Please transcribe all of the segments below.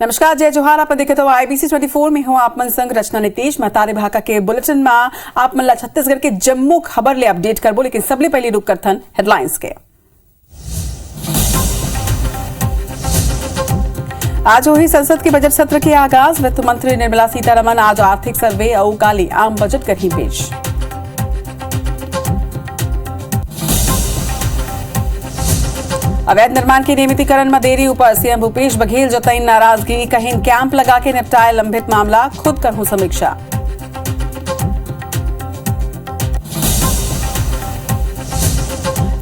नमस्कार, जय जोहार। आप देखे तो IBC 24 में हूं आप मन संग रचना नीतीश महतारे भाका के बुलेटिन में आप मन ला छत्तीसगढ़ के जम्मू खबर ले अपडेट करबो, लेकिन सबले पहले रुक करथन हेडलाइंस के। आज हुई संसद के बजट सत्र के आगाज। वित्त मंत्री निर्मला सीतारमण आज आर्थिक सर्वे और काली आम बजट करी पेश। अवैध निर्माण के नियमितीकरण में देरी ऊपर सीएम भूपेश बघेल जताई नाराजगी। कहीं कैंप लगा के निपटाए लंबित मामला, खुद करूं समीक्षा।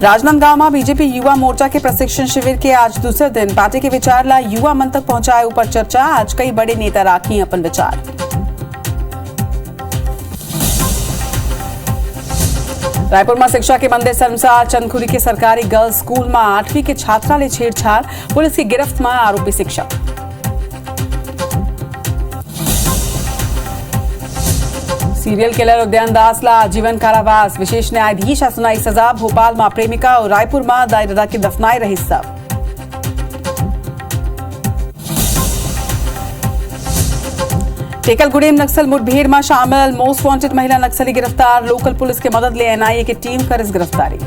राजनांदगांव में बीजेपी युवा मोर्चा के प्रशिक्षण शिविर के आज दूसरे दिन पार्टी के विचार ला युवा मन तक पहुंचाए ऊपर चर्चा। आज कई बड़े नेता राखी अपन विचार। रायपुर में शिक्षा के मंदिर शर्मसार चंदखुरी के सरकारी गर्ल्स स्कूल में 8वीं के छात्रा ले छेड़छाड़, पुलिस की गिरफ्त में आरोपी शिक्षक। सीरियल किलर उद्यान दास ला आजीवन कारावास, विशेष न्यायाधीश सुनाई सजा। भोपाल में प्रेमिका और रायपुर में दायरा की दफनाए रही सब। टेकलगुड़ेम नक्सल मुठभेड़ में शामिल मोस्ट वांटेड महिला नक्सली गिरफ्तार। लोकल पुलिस की मदद ले NIA की टीम कर इस गिरफ्तारी।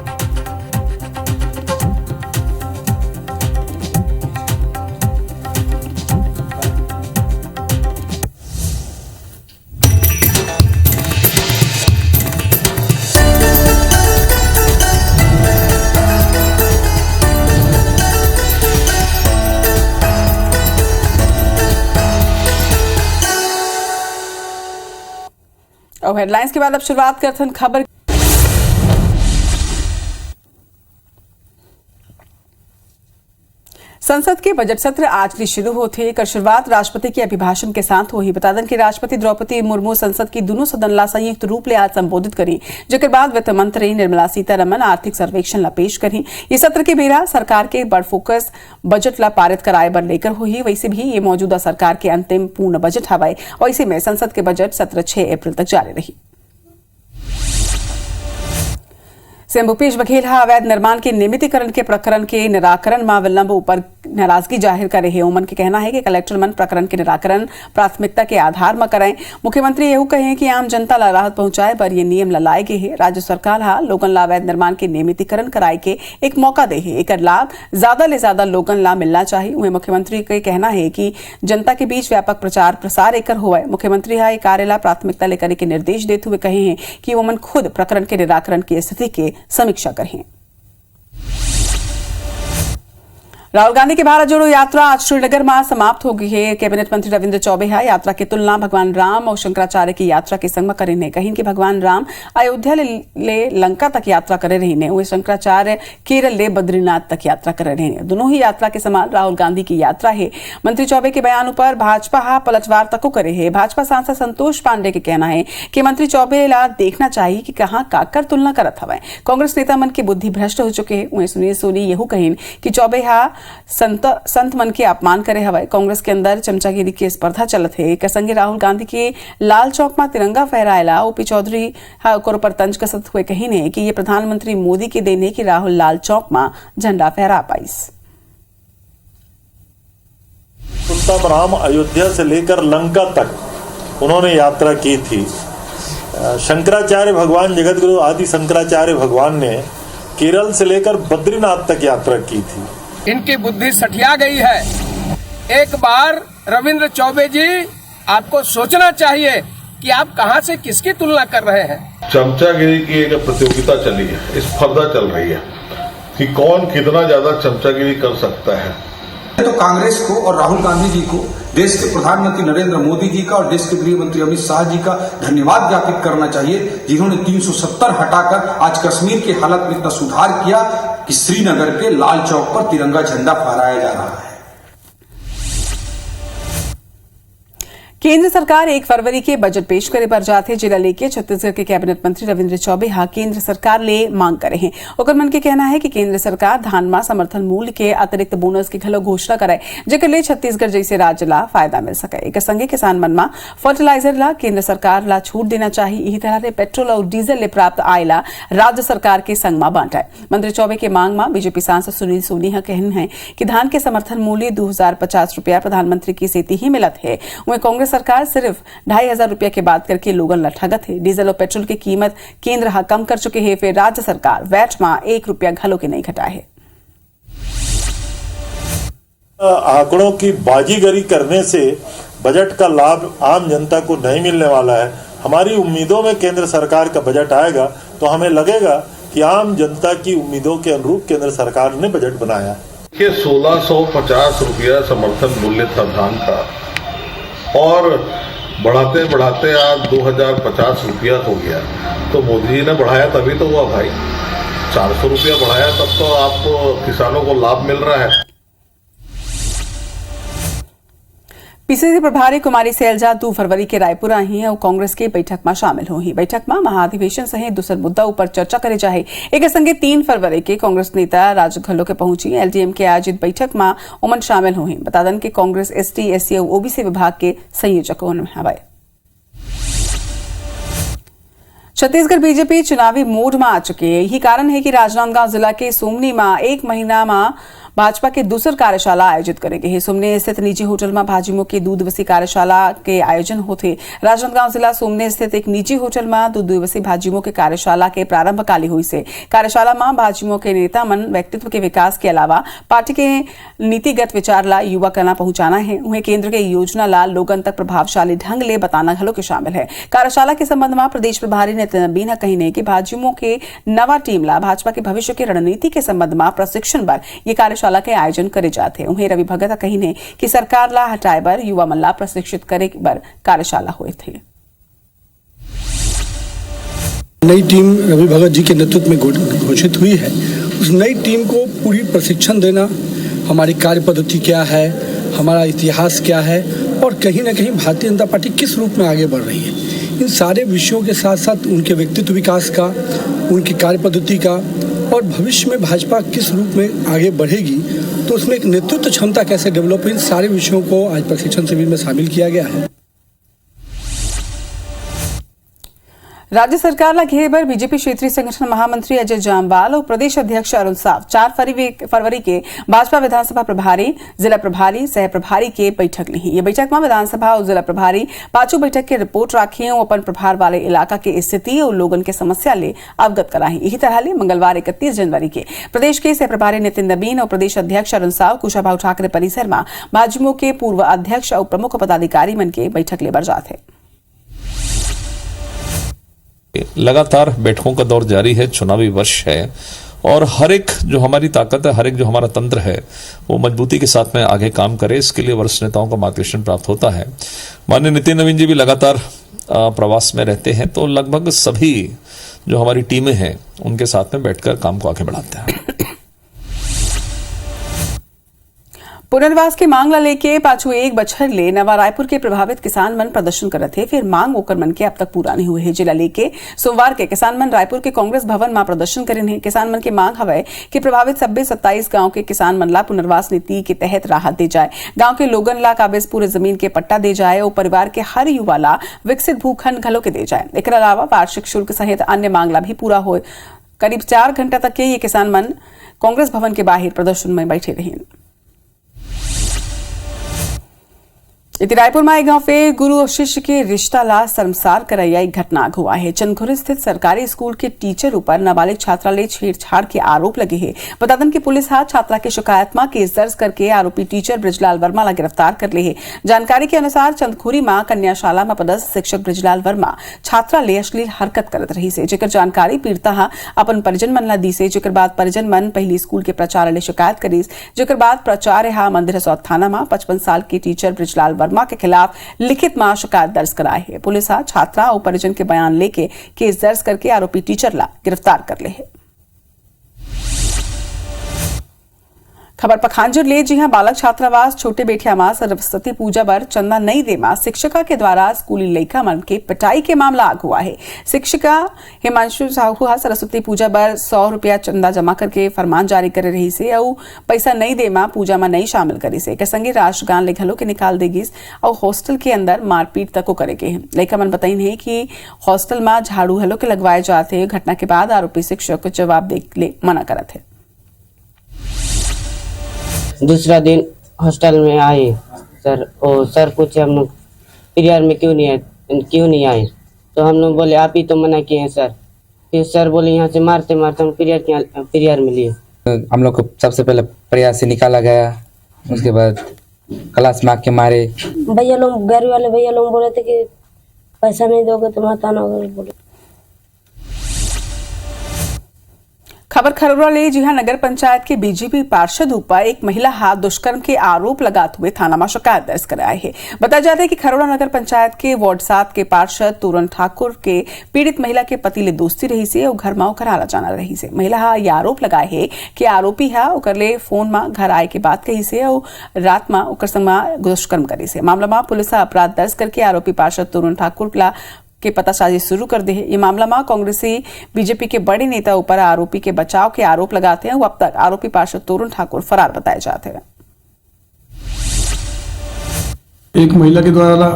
और हेडलाइंस के बाद अब शुरुआत करते हैं खबर। संसद के बजट सत्र आज से शुरू होते कर शुरुआत राष्ट्रपति के अभिभाषण के साथ हुई। बता दें कि राष्ट्रपति द्रौपदी मुर्मू संसद की दोनों सदन ला संयुक्त रूप ले आज संबोधित करी, जेकर बाद वित्त मंत्री निर्मला सीतारमण आर्थिक सर्वेक्षण ला पेश करी। ये सत्र के बेरा सरकार के बड़ फोकस बजट ला पारित कराए बर लेकर हुई। वैसे भी ये मौजूदा सरकार के अंतिम पूर्ण बजट हवाए। वैसे में संसद के बजट सत्र 6 अप्रैल तक जारी रही। सीएम भूपेश बघेल अवैध निर्माण के नियमितीकरण के प्रकरण के निराकरण में विलंब ऊपर नाराजगी जाहिर कर रहे। उमन के कहना है कि कलेक्टर मन प्रकरण के निराकरण प्राथमिकता के आधार में कराएं। मुख्यमंत्री यह कहे कि आम जनता ला राहत पहुंचाए पर यह नियम लाए गए है। राज्य सरकार लोगन ला अवैध निर्माण के नियमितीकरण कराए के एक मौका दे है। एक लाभ ज्यादा ले ज्यादा लोगन ला मिलना चाहिए। वहीं मुख्यमंत्री का कहना है कि जनता के बीच व्यापक प्रचार प्रसार एकर हुआ। मुख्यमंत्री कार्य ला प्राथमिकता लेकर के निर्देश देते हुए कहे हैं कि वो मन खुद प्रकरण के निराकरण की स्थिति के समीक्षा करें। राहुल गांधी की भारत जोड़ो यात्रा आज श्रीनगर में समाप्त हो गई है। कैबिनेट मंत्री रविंद्र चौबे यात्रा की तुलना भगवान राम और शंकराचार्य की यात्रा के संग में करें। कहीं कि भगवान राम अयोध्या ले लंका तक यात्रा करे रही, वही शंकराचार्य केरल ले बद्रीनाथ तक यात्रा करे रही। दोनों ही यात्रा के समान राहुल गांधी की यात्रा है। मंत्री चौबे के बयान पर भाजपा पलटवार तको करे है। भाजपा सांसद संतोष पांडे के कहना है कि मंत्री चौबे ला देखना चाहिए कि कहां काकर तुलना करत हवा। कांग्रेस नेता मन की बुद्धि भ्रष्ट हो चुके हैं। वही सुनील सोनी यहू कहें कि चौबे संत मन के अपमान करे हवाए। कांग्रेस के अंदर चमचागिरी की स्पर्धा चलत है। एक संगे राहुल गांधी के लाल चौक में तिरंगा फहरायला ओपी चौधरी पर तंज कसत हुए कही ने कि ये प्रधानमंत्री मोदी के देने की राहुल लाल चौक में झंडा फहरा पाइस। उत्तम राम अयोध्या से लेकर लंका तक उन्होंने यात्रा की थी। शंकराचार्य भगवान जगतगुरु आदि शंकराचार्य भगवान ने केरल से लेकर बद्रीनाथ तक यात्रा की थी। इनकी बुद्धि सठिया गई है। एक बार रविंद्र चौबे जी, आपको सोचना चाहिए कि आप कहां से किसकी तुलना कर रहे हैं। चमचागिरी की एक प्रतियोगिता चली है, स्पर्धा चल रही है कि कौन कितना ज्यादा चमचागिरी कर सकता है। तो कांग्रेस को और राहुल गांधी जी को, देश के प्रधानमंत्री नरेंद्र मोदी जी का और देश के गृह मंत्री अमित शाह जी का धन्यवाद ज्ञापित करना चाहिए, जिन्होंने 370 हटाकर आज कश्मीर की हालत में इतना सुधार किया कि श्रीनगर के लाल चौक पर तिरंगा झंडा फहराया जा रहा है। केंद्र सरकार 1 फरवरी के बजट पेश करे पर जाते जिला लेके छत्तीसगढ़ के कैबिनेट मंत्री रविंद्र चौबे हा केंद्र सरकार ले मांग करे हैं। ओकर मन के कहना है कि केंद्र सरकार धान मा समर्थन मूल्य के अतिरिक्त बोनस की घलो घोषणा करे जेकर ले छत्तीसगढ़ जैसे राज्य ला फायदा मिल सके। एक संगे किसान मन मा फर्टिलाइजर ला केंद्र सरकार ला छूट देना चाहिए। इही तरह से पेट्रोल और डीजल ले प्राप्त आय ला राज्य सरकार के संग मा बांटे। मंत्री चौबे के मांग मा बीजेपी सांसद सुनील सोनी हा कहना है कि धान के समर्थन मूल्य 2050 रुपया प्रधानमंत्री की सेती ही मिलत है। वहीं कांग्रेस सरकार सिर्फ 2500 रुपया के बात करके लोगन ला ठगत है। डीजल और पेट्रोल की कीमत केंद्र हा कम कर चुके हैं, फिर राज्य सरकार वैट में 1 रुपया घलो के नहीं घटाए है। आंकड़ों की बाजीगरी करने से बजट का लाभ आम जनता को नहीं मिलने वाला है। हमारी उम्मीदों में केंद्र सरकार का बजट आएगा तो हमें लगेगा कि आम जनता की उम्मीदों के अनुरूप केंद्र सरकार ने बजट बनाया कि 1650 रुपया समर्थन मूल्य था धान का और बढ़ाते बढ़ाते आज 2050 रुपया हो गया। तो मोदी जी ने बढ़ाया तभी तो हुआ भाई, 400 रुपया बढ़ाया तब तो आपको किसानों को लाभ मिल रहा है। पीसीसी प्रभारी कुमारी सैलजा 2 फरवरी के रायपुर आई हैं और कांग्रेस की बैठक में शामिल हुई। बैठक में महाधिवेशन सहित दूसर मुद्दा ऊपर चर्चा करे जाए। एक संगे 3 फरवरी के कांग्रेस नेता राजघलो के पहुंची एलडीएम के आयोजित बैठक में उमन शामिल हुई। बता दें कि कांग्रेस एसटी एससी और ओबीसी विभाग के संयोजक हवाई। छत्तीसगढ़ बीजेपी चुनावी मोड में आ चुकी है। यही कारण है कि राजनांदगांव जिला के सोमनी में 1 महीना में भाजपा के दूसर कार्यशाला आयोजित करेंगे। सोमनी स्थित निजी होटल में भाजयुमो की 2 दिवसीय कार्यशाला के आयोजन होते। राजनांदगांव जिला सोमनी स्थित एक निजी होटल में 2 दिवसीय भाजयुमो के कार्यशाला के प्रारंभ काली हुई से कार्यशाला में भाजयुमो के नेता मन व्यक्तित्व के विकास के अलावा पार्टी के नीतिगत विचार ला युवा कला पहुंचाना है। उन्हें केंद्र के योजना ला लोगन तक प्रभावशाली ढंग ले बताना घलो के शामिल है। कार्यशाला के संबंध में प्रदेश प्रभारी नितिन नबीन कही कि भाजयुमो के नवा टीम ला भाजपा के भविष्य की रणनीति के संबंध में प्रशिक्षण बर ये कार्यशाला के आयोजन करे जाते। उन्हें रवि भगत कही कि सरकार ला हटाए बर युवा मन ला प्रशिक्षित करे बर कार्यशाला हुए थे। नई टीम रवि भगत जी के नेतृत्व में घोषित हुई है। उस नई टीम को पूरी प्रशिक्षण देना, हमारी कार्य पद्धति क्या है, हमारा इतिहास क्या है और कहीं ना कहीं भारतीय जनता पार्टी किस रूप में आगे बढ़ रही है, इन सारे विषयों के साथ साथ उनके व्यक्तित्व विकास का, उनकी कार्य पद्धति का और भविष्य में भाजपा किस रूप में आगे बढ़ेगी तो उसमें एक नेतृत्व क्षमता कैसे डेवलप है, इन सारे विषयों को आज प्रशिक्षण शिविर में शामिल किया गया है। राज्य सरकार ला घेरे पर बीजेपी क्षेत्रीय संगठन महामंत्री अजय जामवाल और प्रदेश अध्यक्ष अरुण साव 4 फरवरी के भाजपा विधानसभा प्रभारी, जिला प्रभारी, सह प्रभारी के बैठक ली। ये बैठक में विधानसभा और जिला प्रभारी 5 बैठक के रिपोर्ट राखी और अपन प्रभार वाले इलाका के स्थिति और लोगन के समस्या ले अवगत कराई। यही तरह ले मंगलवार 31 जनवरी के प्रदेश के सह प्रभारी नितिन नबीन और प्रदेश अध्यक्ष अरुण साव कुशाभाऊ ठाकरे परिसर में भाजयुमो के पूर्व अध्यक्ष और प्रमुख पदाधिकारी मन के बैठक लेबर जाते। लगातार बैठकों का दौर जारी है, चुनावी वर्ष है और हर एक जो हमारी ताकत है, हर एक जो हमारा तंत्र है वो मजबूती के साथ में आगे काम करे, इसके लिए वरिष्ठ नेताओं का मार्गदर्शन प्राप्त होता है। माननीय नितिन नवीन जी भी लगातार प्रवास में रहते हैं तो लगभग सभी जो हमारी टीमें हैं उनके साथ में बैठकर काम को आगे बढ़ाते हैं। पुनर्वास की मांग ला लेके पाछू 1 बछर ले नवा रायपुर के प्रभावित किसान मन प्रदर्शन करत थे, फिर मांग ओकर मन के अब तक पूरा नहीं हुए है। जिला लेके सोमवार के किसान मन रायपुर के कांग्रेस भवन में प्रदर्शन करें है। किसान मन की मांग हवे कि प्रभावित सब्बे 27 गांव के किसान मन ला पुनर्वास नीति के तहत राहत दे जाए, गांव के लोगन ला काबिज पूरे जमीन के पट्टा दे जाए और परिवार के हर युवा ला विकसित भूखंड घलो के दे जाए। एक अलावा वार्षिक शुल्क सहित अन्य मांग ला भी पूरा हो। करीब 4 घंटा तक के ये किसान मन कांग्रेस भवन के बाहर प्रदर्शन में बैठे रहे। इति रायपुर में एक गांव पे गुरु और शिष्य के रिश्ता ला शर्मसार करैया एक घटना हुआ है। चंदखुरी स्थित सरकारी स्कूल के टीचर ऊपर नाबालिग छात्रा ले छेड़छाड़ के आरोप लगे हैं। बता दें कि पुलिस हाथ छात्रा के शिकायत में केस दर्ज करके आरोपी टीचर ब्रिजलाल वर्मा ला गिरफ्तार कर ले है। जानकारी के अनुसार चंदखुरी में कन्याशाला में पदस्थ शिक्षक ब्रिजलाल वर्मा छात्रा ले अश्लील हरकत करत रही से, जेकर जानकारी पीड़िता अपन परिजन मन ला दी से, जेकर बाद परिजन मन पहली स्कूल के प्राचार्य ले शिकायत करी, जेकर बाद प्राचार्य मंदिर हसौद थाना में 55 साल के टीचर ब्रिजलाल वर्मा के खिलाफ लिखित में शिकायत दर्ज कराई है। पुलिस छात्रा और परिजन के बयान लेके केस दर्ज करके आरोपी टीचर ला गिरफ्तार कर ले है। खबर पखांजर ले जी हां बालक छात्रावास छोटे बेठियामा सरस्वती पूजा पर चंदा नहीं देमा शिक्षिका के द्वारा स्कूली लड़का मन के पिटाई के मामला आग हुआ है। शिक्षिका हिमांशु साहू सरस्वती पूजा पर 100 रुपया चंदा जमा करके फरमान जारी कर रही से और पैसा नहीं देमा पूजा में नहीं शामिल करी से के संगे राष्ट्रगान ले घलो के निकाल देगी और हॉस्टल के अंदर मारपीट तक को करे के लड़का मन बताई है कि हॉस्टल में झाड़ू हलो के लगवाए जाते घटना के बाद आरोपी शिक्षक जवाब दे ले मना करत है। दूसरा दिन हॉस्टल में आए सर और सर पूछे हम लोग पीरियड में क्यों नहीं आए तो हम लोग बोले आप ही तो मना किए हैं सर। फिर सर बोले यहाँ से मारते मारते हम पीरियड में लिए। हम लोग को सबसे पहले प्रयास से निकाला गया, उसके बाद क्लास में आके मारे। भैया लोग घर वाले भैया लोग बोले थे कि पैसा नहीं दोगे तो मत आना बोले। खबर खरोरा ले जी हां नगर पंचायत के बीजेपी पार्षद ऊपर एक महिला हाथ दुष्कर्म के आरोप लगाते हुए थाना में शिकायत दर्ज कराई है। बताया जाता है कि खरोरा नगर पंचायत के वार्ड 7 के पार्षद तोरण ठाकुर के पीड़ित महिला के पति ले दोस्ती रही से और घर में आना जाना रही से। महिला ये आरोप लगाए है कि आरोपी ओकर ले फोन में घर आए के बात कही से और रात में ओकर संग दुष्कर्म करी से। मामला में पुलिस अपराध दर्ज करके आरोपी पार्षद तोरण ठाकुर के पतासाजी शुरू कर दी है। ये मामला में कांग्रेसी बीजेपी के बड़े नेता ऊपर आरोपी के बचाव के आरोप लगाते हैं। अब तक आरोपी पार्षद तोरण ठाकुर फरार बताए जाते हैं। एक महिला के द्वारा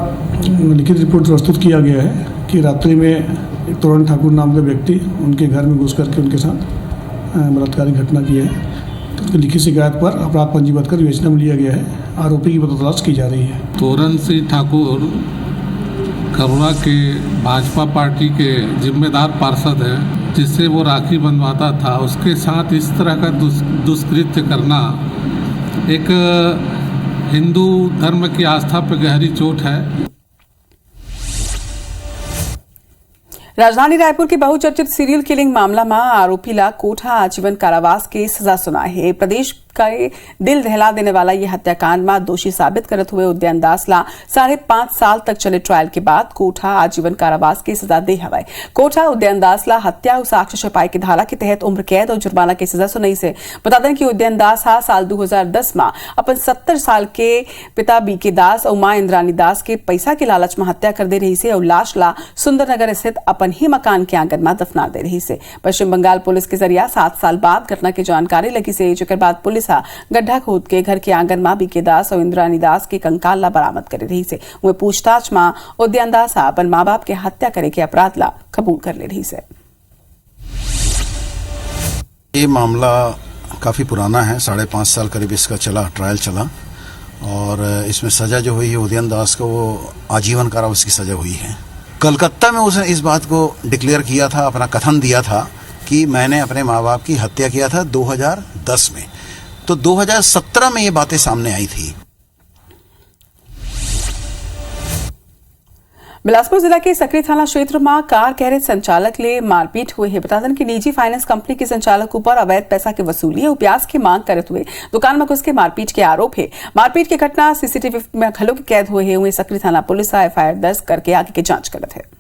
लिखित रिपोर्ट प्रस्तुत किया गया है कि रात्रि में एक तोरण ठाकुर नाम के व्यक्ति उनके घर में घुस करके उनके साथ बलात्कारी घटना की है। तो उसकी लिखित शिकायत पर अपराध पंजीबद्ध कर विवेचना में लिया गया है। आरोपी की तलाश की जा रही है। तोरण सिंह ठाकुर खरोरा के भाजपा पार्टी के जिम्मेदार पार्षद है, जिससे वो राखी बंधवाता था। उसके साथ इस तरह का दुष्कृत्य करना एक हिंदू धर्म की आस्था पर गहरी चोट है। राजधानी रायपुर के बहुचर्चित सीरियल किलिंग मामला में आरोपी ला कोठा आजीवन कारावास की सजा सुनाई है। प्रदेश का दिल दहला देने वाला यह हत्याकांड में दोषी साबित करते हुए उद्यन दास ला 5.5 साल तक चले ट्रायल के बाद कोठा आजीवन कारावास की सजा दे हवाई। कोठा उद्यन दास ला हत्या और साक्ष्य छपाई की धारा के तहत उम्र कैद और जुर्माना की सजा सुनाई से। बता दें कि उद्यन दास साल 2010 में अपन 70 साल के पिता बीके दास और मां इंद्रानी दास के पैसा के लालच में हत्या कर दे रही से और लाश ला सुंदरनगर स्थित अपन ही मकान के आंगन में दफना दे रही से। पश्चिम बंगाल पुलिस के जरिया 7 साल बाद घटना की जानकारी लगी से, जिसके बाद पुलिस गड्ढा खोद के घर के आंगन में बीके दास और इंद्रानी दास के कंकाल ला बरामद कर रही से। वे पूछताछ में उद्यन दास अपन माँ बाप के हत्या करे के अपराध ला कबूल कर ले रही से। ये मामला काफी पुराना है, 5.5 साल करीब इसका ट्रायल चला और इसमें सजा जो हुई है उदयन दास को वो आजीवन कारावास की सजा हुई है। कलकत्ता में उसने इस बात को डिक्लेयर किया था, अपना कथन दिया था कि मैंने अपने माँ बाप की हत्या किया था 2010 में। तो 2017 में ये बातें सामने आई थी। बिलासपुर जिला के सकरी थाना क्षेत्र में कार गैरेज संचालक ले मारपीट हुई है। बता दें कि निजी फाइनेंस कंपनी के संचालक ऊपर अवैध पैसा की वसूली और प्याज की मांग करते हुए दुकान में घुस के मारपीट के आरोप है। मारपीट की घटना सीसीटीवी में घलों की कैद हुए है। सकरी थाना पुलिस एफआईआर दर्ज करके आगे की जांच कर रहे थे।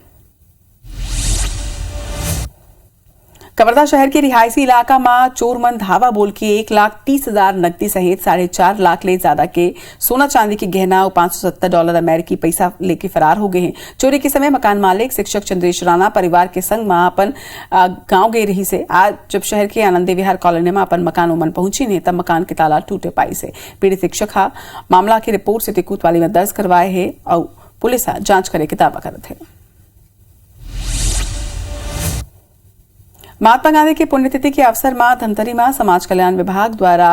कवर्धा शहर के रिहायशी इलाका में चोरमन धावा बोल के 1,30,000 नकदी सहित 4.5 लाख ले ज्यादा के सोना चांदी की गहना और $570 अमेरिकी पैसा लेके फरार हो गए हैं। चोरी के समय मकान मालिक शिक्षक चंद्रेश राणा परिवार के संग में अपन गांव गए रही से। आज जब शहर के आनंदी विहार कॉलोनी में अपन मकान उमन पहुंची ने तब मकान के ताला टूटे पाई से। पीड़ित शिक्षक मामला की रिपोर्ट सिटी कोतवाली में दर्ज करवाए है और पुलिस जांच करे के दावा करत है। महात्मा गांधी की पुण्यतिथि के अवसर में धमतरी में समाज कल्याण विभाग द्वारा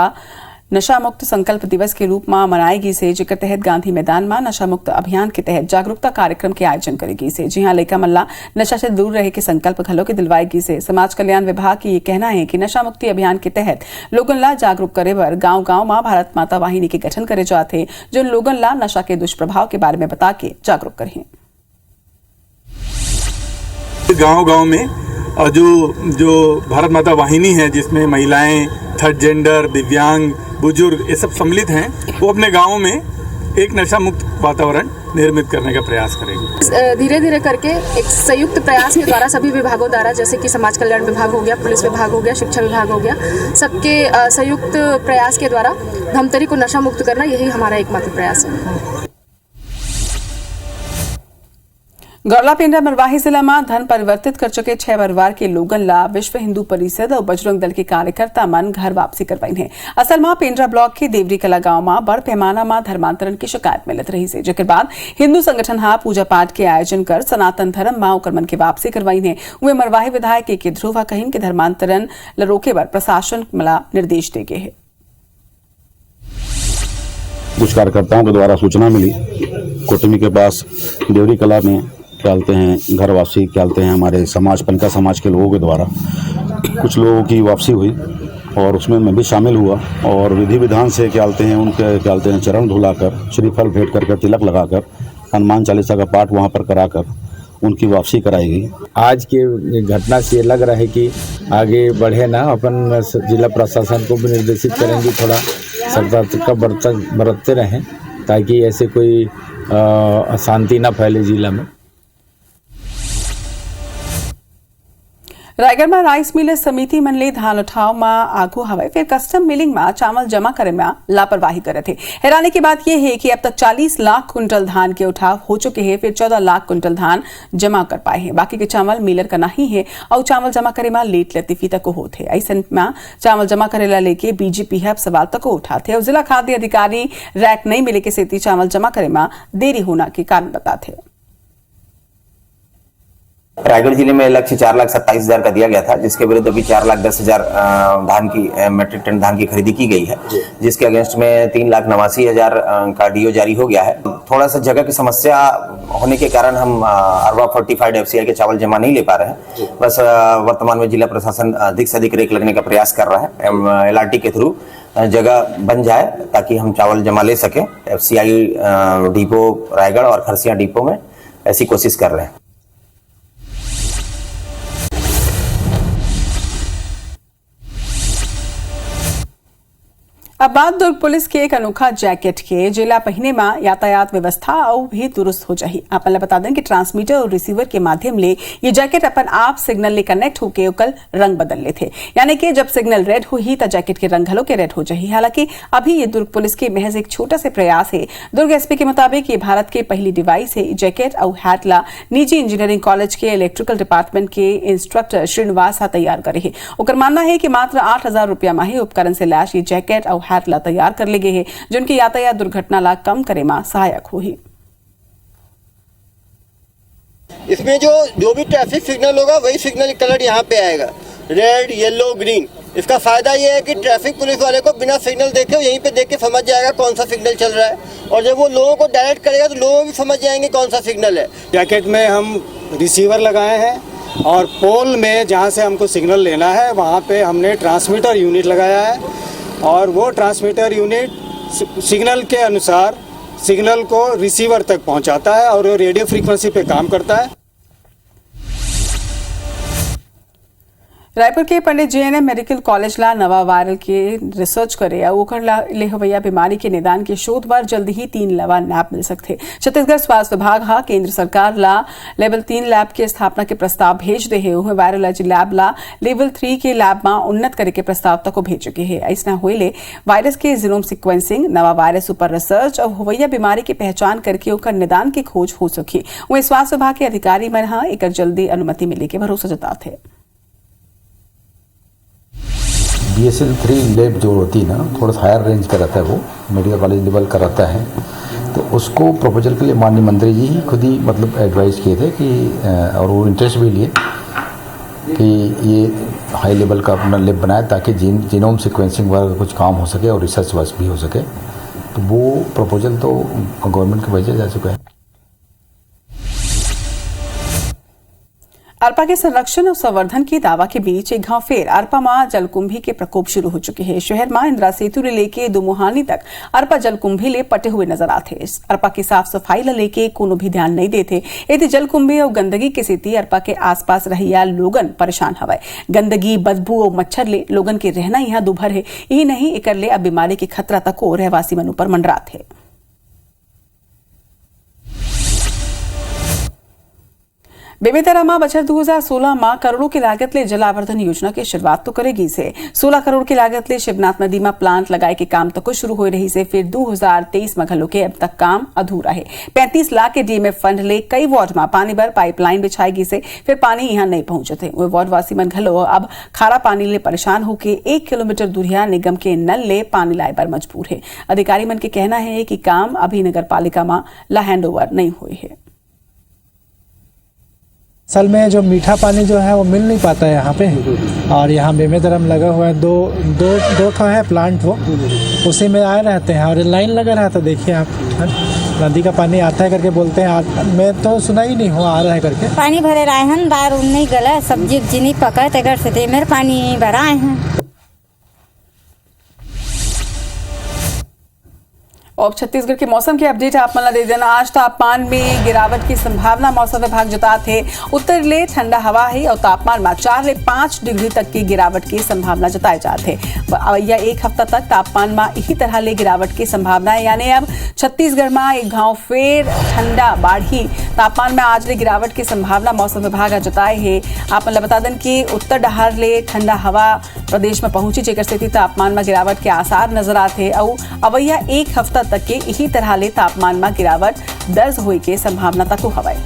नशा मुक्त संकल्प दिवस के रूप में मनाएगी से, जिसके तहत गांधी मैदान में नशा मुक्त अभियान के तहत जागरूकता कार्यक्रम के आयोजन करेगी से। जी हां, लइका मल्ला नशा से दूर रहे के संकल्प घलों के दिलवाएगी से। समाज कल्याण विभाग की ये कहना है कि नशा मुक्ति अभियान के तहत लोगन ला जागरूक करे बर गांव गांव में भारत माता वाहिनी के गठन करे जाते, जो लोगन ला नशा के दुष्प्रभाव के बारे में बता के जागरूक करें। गांव में और जो भारत माता वाहिनी है, जिसमें महिलाएं, थर्ड जेंडर, दिव्यांग, बुजुर्ग ये सब सम्मिलित हैं, वो अपने गाँव में एक नशा मुक्त वातावरण निर्मित करने का प्रयास करेंगे। धीरे धीरे करके एक संयुक्त प्रयास के द्वारा सभी विभागों द्वारा, जैसे कि समाज कल्याण विभाग हो गया, पुलिस विभाग हो गया, शिक्षा विभाग हो गया, सबके संयुक्त प्रयास के द्वारा धमतरी को नशा मुक्त करना, यही हमारा एकमात्र प्रयास है। गौरला पेंड्रा मरवाही जिला में धन परिवर्तित कर चुके 6 परिवार के लोगन ला विश्व हिंदू परिषद और बजरंग दल के कार्यकर्ता मन घर वापसी करवाई है। असल में पेंड्रा ब्लॉक के देवरी कला गांव में बड़ पैमाना में धर्मांतरण की शिकायत मिलत रही से, जेकर बाद हिंदू संगठन हा पूजा पाठ के आयोजन कर सनातन धर्म में ओकर मन के वापसी करवाई है। वे मरवाही विधायक के ध्रुव कहीं के धर्मांतरण ल रोके बर प्रशासन मला निर्देश दे गए है। कुछ कार्यकर्ताओं के द्वारा सूचना मिली कोटमी के पास देवरी कला में डालते हैं घर वापसी डालते हैं हमारे समाज पनका समाज के लोगों के द्वारा कुछ लोगों की वापसी हुई और उसमें मैं भी शामिल हुआ और विधि विधान से डालते हैं उनके डालते हैं चरण धुलाकर श्रीफल भेंट कर तिलक लगाकर हनुमान चालीसा का पाठ वहां पर कराकर उनकी वापसी कराई गई। आज के घटना से ये लग रहा है कि आगे बढ़े ना, अपन जिला प्रशासन को भी निर्देशित करेंगे थोड़ा सतर्कता बरतते रहें ताकि ऐसे कोई अशांति ना फैले जिला में। रायगढ़ में राइस मिल समिति मन ले धान उठाव में आगू हवे, फिर कस्टम मिलिंग में चावल जमा करे में लापरवाही करे थे। हैरानी की बात यह है कि अब तक 40 लाख कुंटल धान के उठाव हो चुके हैं, फिर 14 लाख कुंटल धान जमा कर पाए हैं। बाकी के चावल मिलर का नहीं है और चावल जमा करे में लेट लतीफी तक होते। ऐसे में चावल जमा करे ला लेके बीजेपी अब सवाल तक उठाते और जिला खाद्य अधिकारी रैक नहीं मिले के सेती चावल जमा करे में देरी होना के कारण बताते। रायगढ़ जिले में लक्ष्य 4,27,000 का दिया गया था, जिसके विरुद्ध अभी 4,10,000 धान की मेट्रिक टन धान की खरीदी की गई है, जिसके अगेंस्ट में 3,89,000 का डीओ जारी हो गया है। थोड़ा सा जगह की समस्या होने के कारण हम अरवा 45 FCI के चावल जमा नहीं ले पा रहे हैं। बस वर्तमान में जिला प्रशासन अधिक से अधिक रेक लगने का प्रयास कर रहा है। LRT के थ्रू जगह बन जाए ताकि हम चावल जमा ले सके। FCI डिपो रायगढ़ और खरसिया डिपो में ऐसी कोशिश कर रहे हैं। अब बात दुर्ग पुलिस के एक अनोखा जैकेट के जिला पहिने में यातायात व्यवस्था और भी दुरुस्त हो जाही। आप बता दें कि ट्रांसमीटर और रिसीवर के माध्यम ले ये जैकेट अपन आप सिग्नल ले कनेक्ट होके ओकल रंग बदल लेते, यानी कि जब सिग्नल रेड हो ही तो जैकेट के रंग हलो के रेड हो जाही। हालांकि अभी ये दुर्ग पुलिस के महज एक छोटा से प्रयास है। दुर्ग SP के मुताबिक ये भारत के पहली डिवाइस है। जैकेट और हैट ला निजी इंजीनियरिंग कॉलेज के इलेक्ट्रिकल डिपार्टमेंट के इंस्ट्रक्टर श्रीनिवास तैयार करे है। ओकर मानना है कि मात्र 8,000 रुपया में ही उपकरण से लैस ये जैकेट और हैट ला तैयार कर ले गए हैं, जिनकी यातायात दुर्घटना ला कम करे में सहायक होगी। इसमें जो भी ट्रैफिक सिग्नल होगा वही सिग्नल कलर यहाँ पे आएगा, रेड येलो ग्रीन। इसका फायदा ये है कि ट्रैफिक पुलिस वाले को बिना सिग्नल देखे यहीं पे देख के समझ जाएगा कौन सा सिग्नल चल रहा है, और जब वो लोगों को डायरेक्ट करेगा तो लोग भी समझ जाएंगे कौन सा सिग्नल है। जैकेट में हम रिसीवर लगाए हैं और पोल में जहाँ से हमको सिग्नल लेना है वहाँ पे हमने ट्रांसमीटर यूनिट लगाया है, और वो ट्रांसमीटर यूनिट सिग्नल के अनुसार सिग्नल को रिसीवर तक पहुंचाता है और वो रेडियो फ्रीक्वेंसी पे काम करता है। रायपुर के पंडित JNM मेडिकल कॉलेज ला नवा वायरल के रिसर्च करे ओकर ले होवैया बीमारी के निदान के शोध पर जल्द ही 3 नवा लैब मिल सकते। छत्तीसगढ़ स्वास्थ्य विभाग हा केंद्र सरकार ला लेवल 3 लैब के स्थापना के प्रस्ताव भेज दे है। वायरोलॉजी लैब ला लेवल 3 के लैब में उन्नत करे के प्रस्ताव तक भेज चुके हैं। ऐसा होइले वायरस के जीनोम सिक्वेंसिंग, नवा वायरस ऊपर रिसर्च और होवैया बीमारी की पहचान करके ओकर निदान की खोज हो सके। वही स्वास्थ्य विभाग के अधिकारी मन हा एक जल्दी अनुमति मिले के भरोसा जताते। BSL 3 लैब जो होती है ना, थोड़ा हायर रेंज का रहता है, वो मेडिकल कॉलेज लेवल का रहता है, तो उसको प्रपोजल के लिए माननीय मंत्री जी ही खुद ही मतलब एडवाइस किए थे कि और वो इंटरेस्ट भी लिए कि ये हाई लेवल का अपना लैब बनाए ताकि जीनोम सिक्वेंसिंग वगैरह कुछ काम हो सके और रिसर्च वर्क भी हो सके। तो वो प्रपोजल तो गवर्नमेंट को भेजा जा चुका है। अरपा के संरक्षण और संवर्धन के दावा के बीच एक गांव फेर अरपा मां जलकुंभी के प्रकोप शुरू हो चुके हैं। शहर में इंदिरा सेतु लेके दुमुहानी तक अरपा जलकुंभी ले पटे हुए नजर आते। अरपा की साफ सफाई ला लेके कोनो भी ध्यान नहीं देते। यदि जलकुंभी और गंदगी के सेती अरपा के आसपास रहिया लोगन परेशान हवाए। गंदगी, बदबू और मच्छर ले लोगन के रहना यहाँ दुभर है। यही नहीं एकर ले अब बीमारी के खतरा तक रहवासी मन ऊपर मंडरात है। बेमेतरा में बजट 2016 में करोड़ों की लागत ले जलावर्धन योजना की शुरुआत तो करेगी से 16 करोड़ की लागत ले शिवनाथ नदी में प्लांट लगाए के काम तक शुरू हो रही से फिर 2023 में घलो के अब तक काम अधूरा है। 35 लाख के डीएमएफ फंड ले कई वार्ड में पानी भर पाइपलाइन बिछाएगी से फिर पानी यहाँ नहीं पहुंचते वे वार्ड वासी मन घलो अब खारा पानी ले परेशान होके 1 किलोमीटर दूरिया निगम के नल ले पानी लाए पर मजबूर है। अधिकारी मन के कहना है कि काम अभी नगर पालिका में ला हैंड ओवर नहीं हुई है। असल में जो मीठा पानी जो है वो मिल नहीं पाता है यहाँ पे, और यहाँ बेमेतरा में लगा हुआ है दो ठो है प्लांट, वो उसी में आए रहते हैं और लाइन लगा रहता है। देखिए आप, नदी का पानी आता है करके बोलते हैं, मैं तो सुना ही नहीं हुआ आ रहा है करके। पानी भरे रहे हैं, दार नहीं गला, सब्जी उब्जी नहीं पका तगर से मेरे पानी भराए हैं। अब छत्तीसगढ़ के मौसम की अपडेट आप मला दे देना। आज तापमान में गिरावट की संभावना मौसम विभाग जताते थे। उत्तर ले ठंडा हवा है और तापमान में 4 से 5 डिग्री तक की गिरावट की संभावना जताए जाते या एक हफ्ता तक तापमान में इसी तरह ले गिरावट की संभावना है। यानी अब छत्तीसगढ़ में एक घाव फेर ठंडा बाढ़ी तापमान में आज ले गिरावट की संभावना मौसम विभाग जताए है। आप मतलब बता दें कि उत्तर डहार ले ठंडा हवा प्रदेश में पहुंची जेकर स्थिति तापमान में गिरावट के आसार नजर आते और अवैया एक हफ्ता तक के इसी तरह ले तापमान में गिरावट दर्ज हुई के संभावना तक हवाई।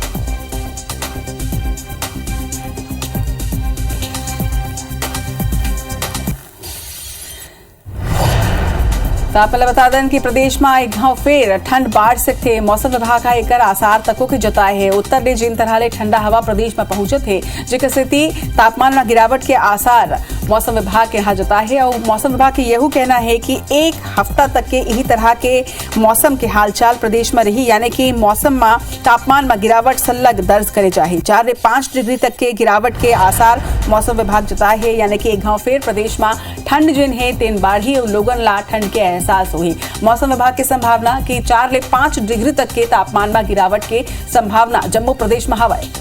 तो आप बता दें कि प्रदेश में एक घाव फेर ठंड बाढ़ से थे। मौसम विभाग का एक आसार तकों की जताए है। उत्तर ने जिन तरह ले ठंडा हवा प्रदेश में पहुंचे थे जेकर स्थिति तापमान में गिरावट के आसार मौसम विभाग के यहाँ जताए है और मौसम विभाग का यह कहना है कि एक हफ्ता तक के इसी तरह के मौसम के हालचाल प्रदेश में रही। यानी कि मौसम में तापमान में गिरावट सलग दर्ज करे जाए। 4 से 5 डिग्री तक के गिरावट के आसार मौसम विभाग जताए है। यानी कि एक घाव फेर प्रदेश में ठंड जिन है तेन बाढ़ी और लोगन ला ठंड के एहसास हुई। मौसम विभाग की संभावना कि 4 से 5 डिग्री तक के तापमान में गिरावट के संभावना जम्मू प्रदेश में हवाई।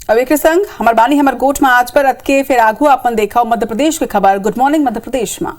अब एक संग हमार बानी हमार गोठ में आज पर रत के फिर आगू अपन देखा मध्य प्रदेश की खबर। गुड मॉर्निंग मध्य प्रदेश में।